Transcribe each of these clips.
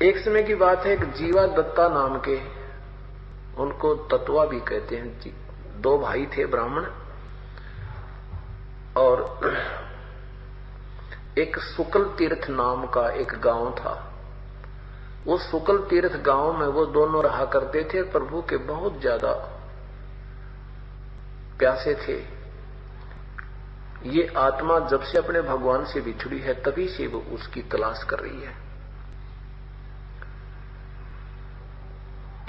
एक समय की बात है, एक जीवा दत्ता नाम के, उनको तत्वा भी कहते हैं, दो भाई थे ब्राह्मण, और एक शुक्ल तीर्थ नाम का एक गांव था। वो शुक्ल तीर्थ गांव में वो दोनों रहा करते थे। प्रभु के बहुत ज्यादा प्यासे थे। ये आत्मा जब से अपने भगवान से बिछड़ी है तभी से वो उसकी तलाश कर रही है।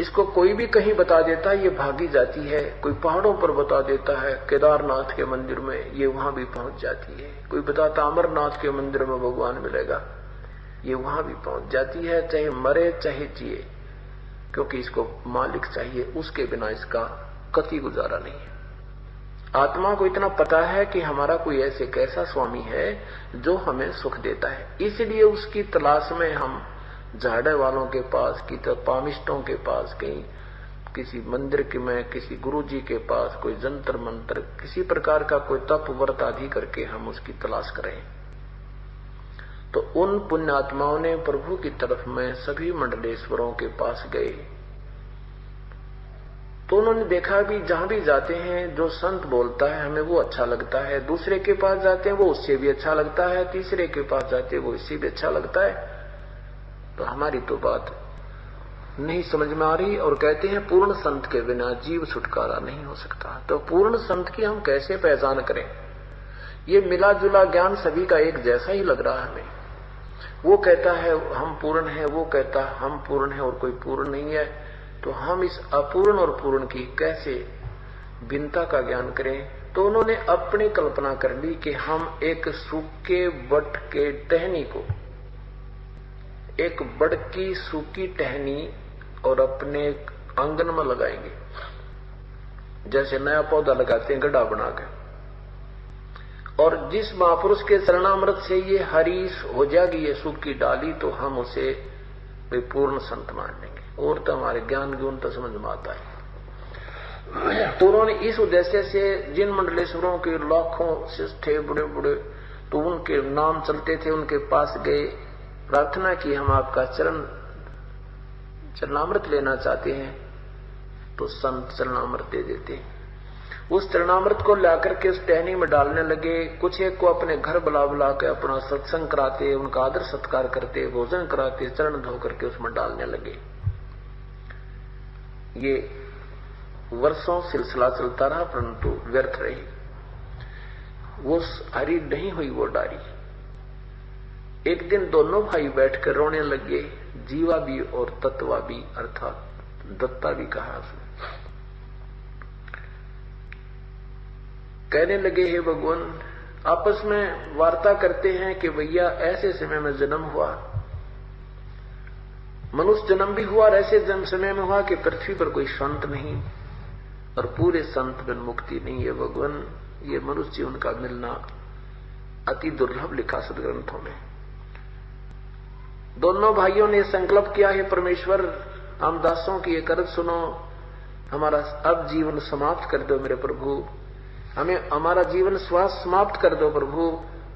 इसको कोई भी कहीं बता देता है ये भागी जाती है, कोई पहाड़ों पर बता देता है केदारनाथ के मंदिर में, ये वहां भी पहुंच जाती है। कोई बताता अमरनाथ के मंदिर में भगवान मिलेगा, ये वहां भी पहुंच जाती है, चाहे मरे चाहे जिए, क्योंकि इसको मालिक चाहिए, उसके बिना इसका कति गुजारा नहीं है। आत्मा को इतना पता है कि हमारा कोई ऐसे कैसा स्वामी है जो हमें सुख देता है, इसलिए उसकी तलाश में हम झाड़े वालों के पास, की तो पामिष्टों के पास, कहीं किसी मंदिर के में, किसी गुरुजी के पास, कोई जंतर मंत्र, किसी प्रकार का कोई तप व्रत आदि करके हम उसकी तलाश करें। तो उन पुण्यात्माओं ने प्रभु की तरफ में सभी मंडलेश्वरों के पास गए, तो उन्होंने देखा भी जहां भी जाते हैं जो संत बोलता है हमें वो अच्छा लगता है, दूसरे के पास जाते हैं वो उससे भी अच्छा लगता है, तीसरे के पास जाते हैं वो इससे भी अच्छा लगता है। तो हमारी तो बात नहीं समझ में आ रही, और कहते हैं पूर्ण संत के बिना जीव छुटकारा नहीं हो सकता। तो पूर्ण संत की हम कैसे पहचान करें? ये मिला जुला ज्ञान सभी का एक जैसा ही लग रहा है हमें। वो कहता है हम पूर्ण है, वो कहता है हम पूर्ण है और कोई पूर्ण नहीं है। तो हम इस अपूर्ण और पूर्ण की कैसे भिन्नता का ज्ञान करें? तो उन्होंने अपनी कल्पना कर ली कि हम एक सूखे वट के टहनी को, एक बड़ की सूखी टहनी और अपने आंगन में लगाएंगे, जैसे नया पौधा लगाते हैं गड्ढा बना के, और जिस महापुरुष के चरणामृत से ये हरी हो जाएगी ये सूखी डाली, तो हम उसे पूर्ण संत मान लेंगे, और तो हमारे ज्ञान गुण तो समझ में आता है। तो उन्होंने इस उद्देश्य से जिन मंडलेश्वरों के लाखों शिष्य थे बड़े बड़े, तो उनके नाम चलते थे, उनके पास गए, प्रार्थना की हम आपका चरणामृत लेना चाहते हैं। तो संत चरणामृत दे देते। उस चरणामृत को लाकर के उस टहनी में डालने लगे। कुछ एक को अपने घर बुला बुला के अपना सत्संग कराते, उनका आदर सत्कार करते, भोजन कराते, चरण धो करके उसमें डालने लगे। ये वर्षों सिलसिला चलता रहा, परंतु व्यर्थ रही, वो हरी नहीं हुई वो डाली। एक दिन दोनों भाई बैठकर रोने लगे, जीवा भी और तत्वा भी, अर्थात दत्ता भी कहा। कहने लगे हे भगवान, आपस में वार्ता करते हैं कि भैया ऐसे समय में जन्म हुआ, मनुष्य जन्म भी हुआ और ऐसे जन्म समय में हुआ कि पृथ्वी पर कोई संत नहीं और पूरे संत बिन मुक्ति नहीं है। भगवान, ये मनुष्य जीवन का मिलना अति दुर्लभ लिखा सदग्रंथों में। दोनों भाइयों ने संकल्प किया, हे परमेश्वर, हम दासों की एक अर्ज सुनो, हमारा अब जीवन समाप्त कर दो मेरे प्रभु, हमें हमारा जीवन श्वास समाप्त कर दो प्रभु,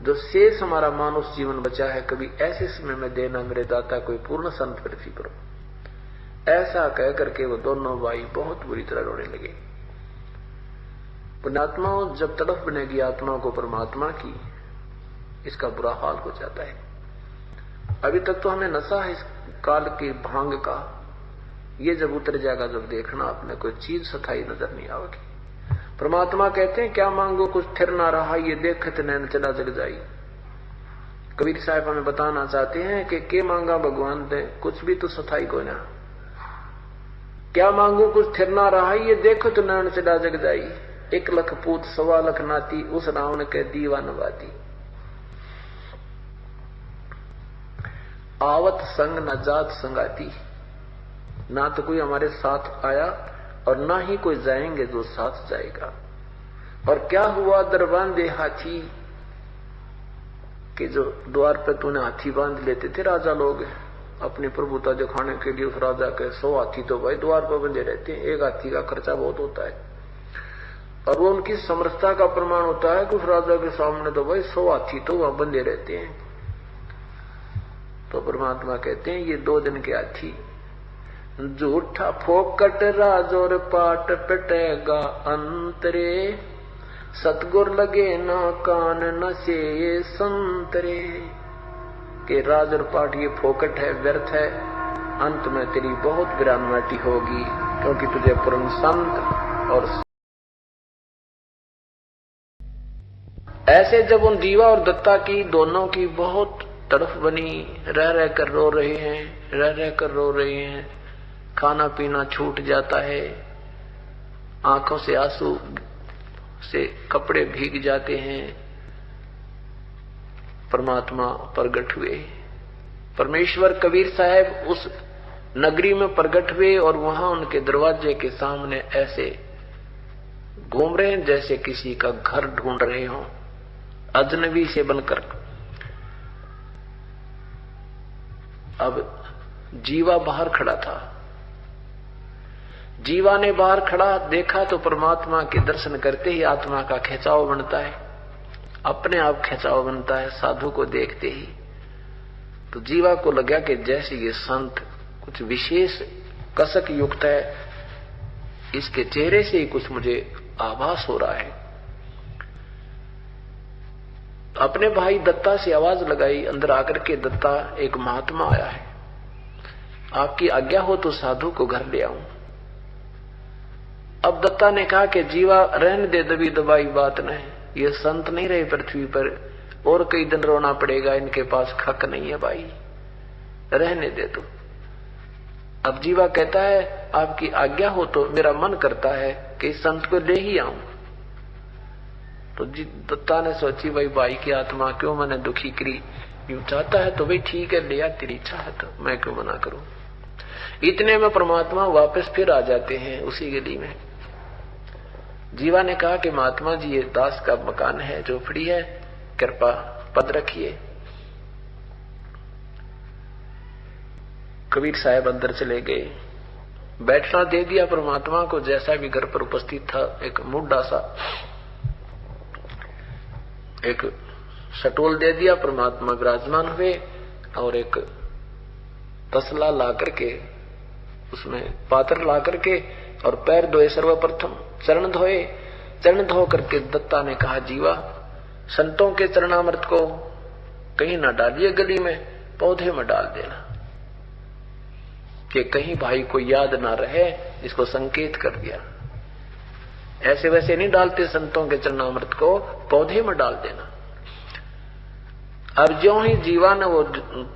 जो शेष हमारा मानुष जीवन बचा है कभी ऐसे समय में देना मेरे दाता, कोई पूर्ण संत पृथ्वी पर। ऐसा कह करके वो दोनों भाई बहुत बुरी तरह रोने लगे। पुण्यात्माओं, जब तड़फ बनेगी आत्मा को परमात्मा की, इसका बुरा हाल हो जाता है। अभी तक तो हमें नशा है इस काल की भांग का, ये जब उतर जाएगा, जब देखना आपने कोई चीज सथाई नजर नहीं आवेगी। परमात्मा कहते हैं क्या मांगो कुछ ठिर ना रहा, ये देखत नैन चला जग जाई। कबीर साहब हमें बताना चाहते हैं कि के मांगा भगवान दे, कुछ भी तो सथाई को ना। क्या मांगो कुछ ठिर ना रहा, ये देखत नैन चला जग जाई। 1 लख पूत 1.25 लाख नाती, उस रावण के दीवान बाती। आवत संग न जात संगाती, ना तो कोई हमारे साथ आया और ना ही कोई जाएंगे जो साथ जाएगा। और क्या हुआ दर बांधे हाथी, कि जो द्वार पे तूने हाथी बांध लेते थे राजा लोग अपनी प्रभुता दिखाने के लिए, उस राजा के 100 हाथी तो भाई द्वार पर बंधे रहते हैं। एक हाथी का खर्चा बहुत होता है, और वो उनकी समर्थता का प्रमाण होता है कि उस राजा के सामने तो भाई 100 हाथी तो वहां बंधे रहते हैं। तो परमात्मा कहते हैं ये 2 दिन के हाथी, झूठा फोकट राजोर पाट पटेगा अंतरे, सतगुर लगे ना कान न से ये संतरे। के राज और पाट ये फोकट है, व्यर्थ है, अंत में तेरी बहुत विरानवाटी होगी, क्योंकि तुझे पूर्ण संत और ऐसे जब उन जीवा और दत्ता की दोनों की बहुत तड़फ बनी, रह रह कर रो रहे हैं, रह रह कर रो रहे हैं, खाना पीना छूट जाता है, आंखों से आंसू से कपड़े भीग जाते हैं, परमात्मा प्रगट हुए। परमेश्वर कबीर साहब उस नगरी में प्रगट हुए और वहां उनके दरवाजे के सामने ऐसे घूम रहे हैं जैसे किसी का घर ढूंढ रहे हों, अजनबी से बनकर। अब जीवा बाहर खड़ा था, जीवा ने बाहर खड़ा देखा तो परमात्मा के दर्शन करते ही आत्मा का खिंचाव बनता है, अपने आप खिंचाव बनता है साधु को देखते ही। तो जीवा को लगा कि जैसे ये संत कुछ विशेष कसक युक्त है, इसके चेहरे से ही कुछ मुझे आभास हो रहा है। अपने भाई दत्ता से आवाज लगाई, अंदर आकर के दत्ता एक महात्मा आया है, आपकी आज्ञा हो तो साधु को घर ले आऊं। अब दत्ता ने कहा कि जीवा रहने दे, दबी दबाई बात नहीं, ये संत नहीं रहे पृथ्वी पर, और कई दिन रोना पड़ेगा, इनके पास खक नहीं है भाई, रहने दे तो। अब जीवा कहता है आपकी आज्ञा हो तो मेरा मन करता है कि इस संत को ले ही आऊं। तो दत्ता ने सोची भाई की आत्मा क्यों मैंने दुखी करी, यूं चाहता है तो भाई ठीक है ले आ, तेरी इच्छा है तो मैं क्यों मना करूं। इतने में परमात्मा वापस फिर आ जाते हैं उसी गली में। जीवा ने कहा कि महात्मा जी ये दास का मकान है, झोपड़ी है, कृपा पद रखिए। कबीर साहब अंदर चले गए, बैठना दे दिया परमात्मा को, जैसा भी घर पर उपस्थित था एक मुड्ढा सा एक सटोल दे दिया, परमात्मा विराजमान हुए और एक तसला ला करके उसमें पात्र ला करके और पैर धोए, सर्वप्रथम चरण धोए। चरण धो करके दत्ता ने कहा जीवा संतों के चरणामृत को कहीं ना डालिए गली में, पौधे में डाल देना कि कहीं भाई को याद ना रहे, इसको संकेत कर दिया। ऐसे वैसे नहीं डालते संतों के चरणामृत को, पौधे में डाल देना। अब ज्यों ही जीवा ने वो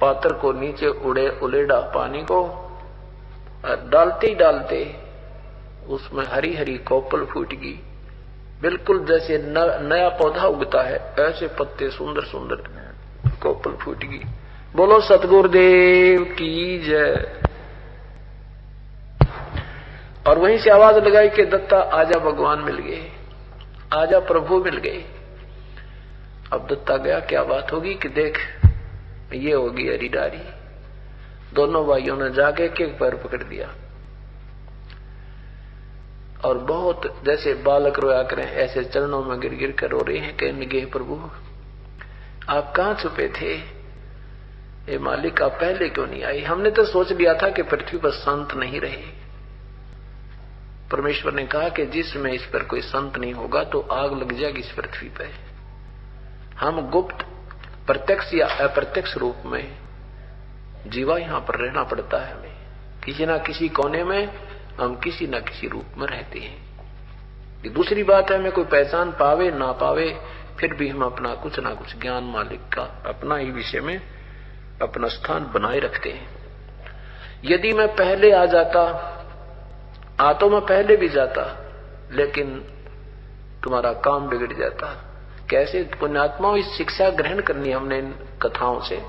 पात्र को नीचे उलेड़ा पानी को, डालते ही डालते उसमें हरी हरी कोपल फूट गई, बिल्कुल जैसे नया पौधा उगता है ऐसे पत्ते सुंदर सुंदर कोपल फूट गई। बोलो सतगुरुदेव की जय। और वहीं से आवाज लगाई कि दत्ता आजा भगवान मिल गए, आजा प्रभु मिल गए। अब दत्ता गया, क्या बात होगी कि देख ये होगी हरिडारी। दोनों भाइयों ने जाके के पैर पकड़ दिया और बहुत जैसे बालक रोया करें ऐसे चरणों में गिर गिर कर रो रहे हैं, कहने लगे प्रभु आप कहां छुपे थे, ये मालिक आप पहले क्यों नहीं आई, हमने तो सोच लिया था कि पृथ्वी पर संत नहीं रहे। परमेश्वर ने कहा कि जिसमें इस पर कोई संत नहीं होगा तो आग लग जाएगी इस पृथ्वी पर। हम गुप्त प्रत्यक्ष या अप्रत्यक्ष रूप में जीवा यहां पर रहना पड़ता है, हमें किसी ना किसी कोने में हम किसी न किसी रूप में रहते हैं। ये दूसरी बात है, हमें कोई पहचान पावे ना पावे फिर भी हम अपना कुछ ना कुछ ज्ञान मालिक का अपना ही विषय में अपना स्थान बनाए रखते हैं। यदि मैं पहले आ जाता, आ तो मैं पहले भी जाता, लेकिन तुम्हारा काम बिगड़ जाता। कैसे पुण्यात्माओं, इस शिक्षा ग्रहण करनी हमने इन कथाओं से।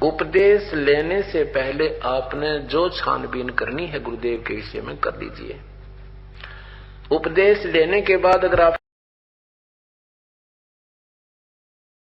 उपदेश लेने से पहले आपने जो छानबीन करनी है गुरुदेव के विषय में कर लीजिए। उपदेश लेने के बाद अगर आप